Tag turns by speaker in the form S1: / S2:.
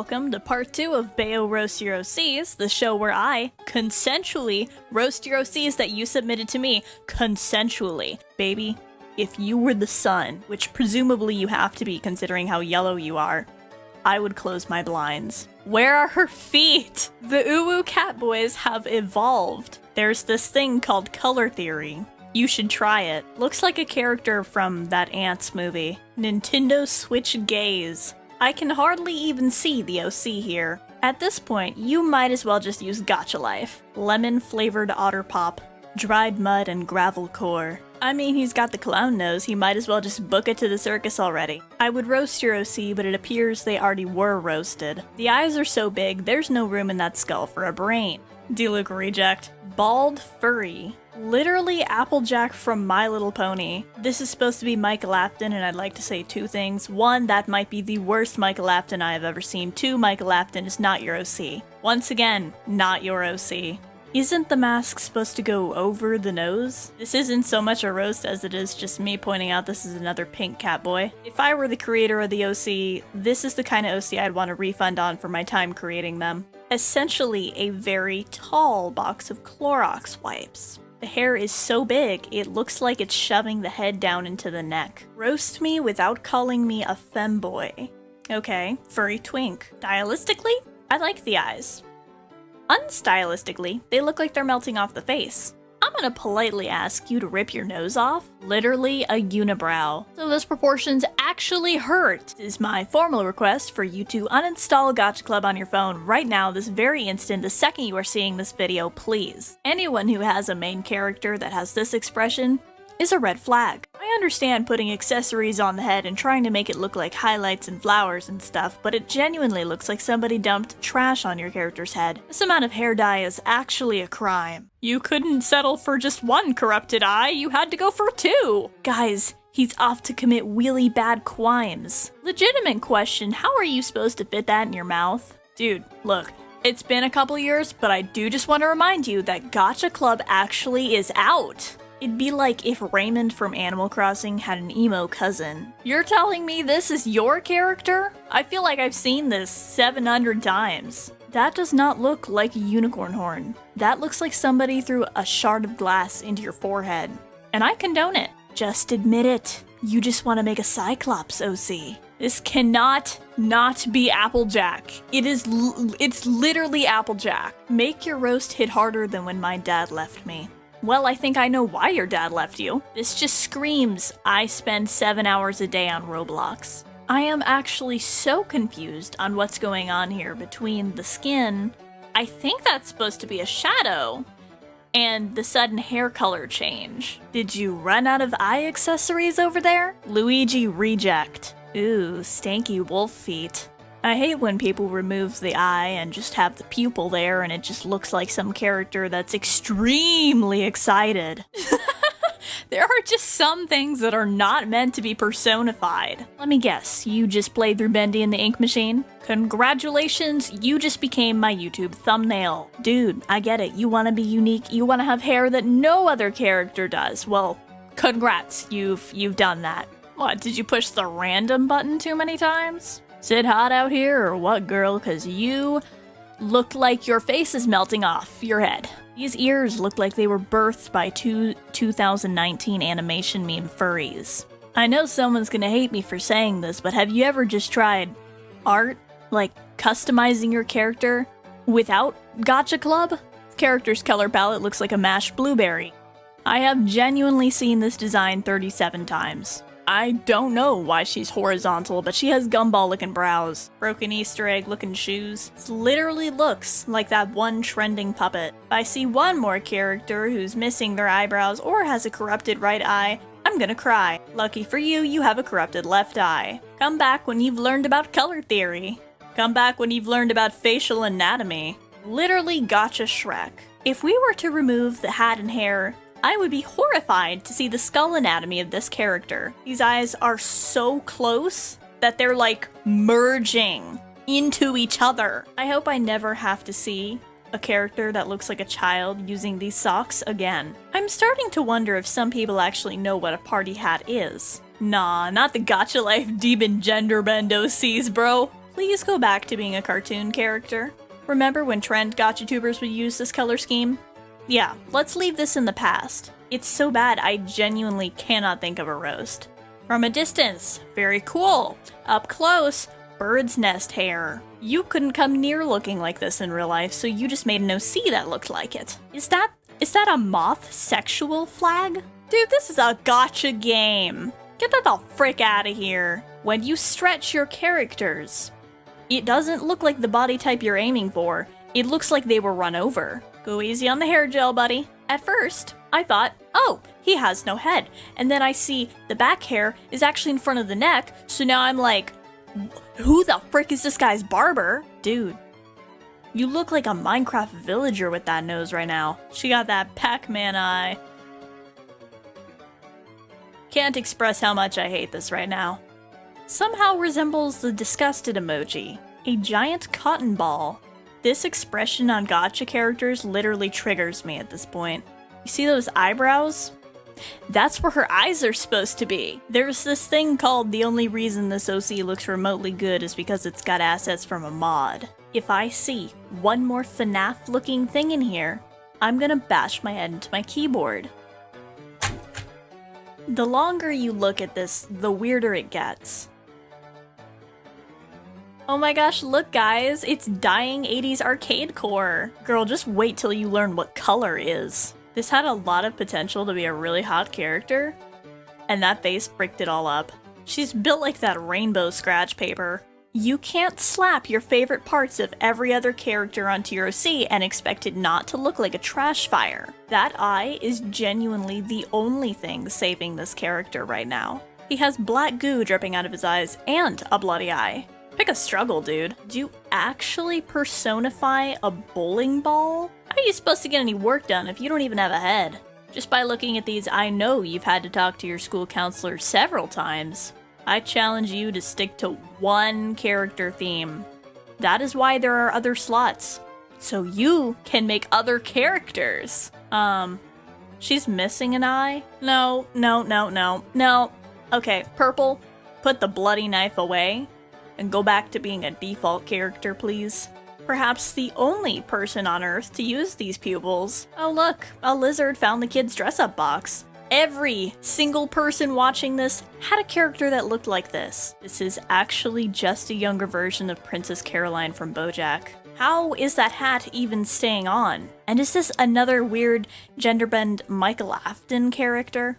S1: Welcome to part 2 of Bayo Roast Your OCs, the show where I consensually roast your OCs that you submitted to me. Consensually. Baby, if you were the sun, which presumably you have to be considering how yellow you are, I would close my blinds. Where are her feet? The Uwu cat boys have evolved. There's this thing called color theory. You should try it. Looks like a character from that Ants movie. Nintendo Switch Gaze. I can hardly even see the OC here. At this point, you might as well just use Gacha Life. Lemon-flavored otter pop, dried mud, and gravel core. I mean, he's got the clown nose, he might as well just book it to the circus already. I would roast your OC, but it appears they already were roasted. The eyes are so big, there's no room in that skull for a brain. Diluc reject. Bald furry. Literally Applejack from My Little Pony. This is supposed to be Michael Afton, and I'd like to say two things. One, that might be the worst Michael Afton I have ever seen. Two, Michael Afton is not your OC. Once again, not your OC. Isn't the mask supposed to go over the nose? This isn't so much a roast as it is just me pointing out this is another pink cat boy. If I were the creator of the OC, this is the kind of OC I'd want a refund on for my time creating them. Essentially a very tall box of Clorox wipes. The hair is so big, it looks like it's shoving the head down into the neck. Roast me without calling me a femboy. Okay, furry twink. Stylistically, I like the eyes. Unstylistically, they look like they're melting off the face. I'm gonna politely ask you to rip your nose off. Literally a unibrow. So those proportions actually hurt. This is my formal request for you to uninstall Gacha Club on your phone right now, this very instant, the second you are seeing this video, please. Anyone who has a main character that has this expression is a red flag. I understand putting accessories on the head and trying to make it look like highlights and flowers and stuff, but it genuinely looks like somebody dumped trash on your character's head. This amount of hair dye is actually a crime. You couldn't settle for just one corrupted eye, you had to go for two! Guys, he's off to commit really bad crimes. Legitimate question, how are you supposed to fit that in your mouth? Dude, look. It's been a couple years, but I do just want to remind you that Gacha Club actually is out. It'd be like if Raymond from Animal Crossing had an emo cousin. You're telling me this is your character? I feel like I've seen this 700 times. That does not look like a unicorn horn. That looks like somebody threw a shard of glass into your forehead. And I condone it. Just admit it. You just want to make a Cyclops OC. This cannot not be Applejack. It's literally Applejack. Make your roast hit harder than when my dad left me. Well, I think I know why your dad left you. This just screams, I spend 7 hours a day on Roblox. I am actually so confused on what's going on here between the skin, I think that's supposed to be a shadow, and the sudden hair color change. Did you run out of eye accessories over there? Luigi reject. Ooh, stanky wolf feet. I hate when people remove the eye and just have the pupil there and it just looks like some character that's extremely excited. There are just some things that are not meant to be personified. Let me guess, you just played through Bendy and the Ink Machine? Congratulations, you just became my YouTube thumbnail. Dude, I get it, you want to be unique, you want to have hair that no other character does. Well, congrats, you've done that. What, did you push the random button too many times? Is it hot out here or what, girl? Cause you look like your face is melting off your head. These ears look like they were birthed by two 2019 animation meme furries. I know someone's gonna hate me for saying this, but have you ever just tried art? Like customizing your character without Gacha Club? The character's color palette looks like a mashed blueberry. I have genuinely seen this design 37 times. I don't know why she's horizontal, but she has gumball-looking brows, broken Easter egg-looking shoes. It literally looks like that one trending puppet. If I see one more character who's missing their eyebrows or has a corrupted right eye, I'm gonna cry. Lucky for you, you have a corrupted left eye. Come back when you've learned about color theory. Come back when you've learned about facial anatomy. Literally Gacha Shrek. If we were to remove the hat and hair, I would be horrified to see the skull anatomy of this character. These eyes are so close that they're like merging into each other. I hope I never have to see a character that looks like a child using these socks again. I'm starting to wonder if some people actually know what a party hat is. Nah, not the Gacha Life Demon Gender Bend OCs, bro. please go back to being a cartoon character. Remember when trend gacha tubers would use this color scheme? Yeah, let's leave this in the past. It's so bad I genuinely cannot think of a roast. From a distance, very cool. Up close, bird's nest hair. You couldn't come near looking like this in real life, so you just made an OC that looked like it. Is that a moth sexual flag? Dude, this is a gacha game. Get that the frick out of here. When you stretch your characters, it doesn't look like the body type you're aiming for. It looks like they were run over. Go easy on the hair gel, buddy. At first, I thought, oh, he has no head. And then I see the back hair is actually in front of the neck, so now I'm like, who the frick is this guy's barber? Dude, you look like a Minecraft villager with that nose right now. She got that Pac-Man eye. Can't express how much I hate this right now. Somehow resembles the disgusted emoji. A giant cotton ball. This expression on gacha characters literally triggers me at this point. You see those eyebrows? That's where her eyes are supposed to be. There's this thing called the only reason this OC looks remotely good is because it's got assets from a mod. If I see one more FNAF looking thing in here, I'm gonna bash my head into my keyboard. The longer you look at this, the weirder it gets. Oh my gosh, look guys, it's dying 80s arcade core. Girl, just wait till you learn what color is. This had a lot of potential to be a really hot character, and that face bricked it all up. She's built like that rainbow scratch paper. You can't slap your favorite parts of every other character onto your OC and expect it not to look like a trash fire. That eye is genuinely the only thing saving this character right now. He has black goo dripping out of his eyes and a bloody eye. Pick a struggle, dude. Do you actually personify a bowling ball? How are you supposed to get any work done if you don't even have a head? Just by looking at these, I know you've had to talk to your school counselor several times. I challenge you to stick to one character theme. That is why there are other slots. So you can make other characters. She's missing an eye? No. Okay, purple, put the bloody knife away and go back to being a default character, please. Perhaps the only person on Earth to use these pupils. Oh look, a lizard found the kid's dress-up box. Every single person watching this had a character that looked like this. This is actually just a younger version of Princess Caroline from BoJack. How is that hat even staying on? And is this another weird gender-bend Michael Afton character?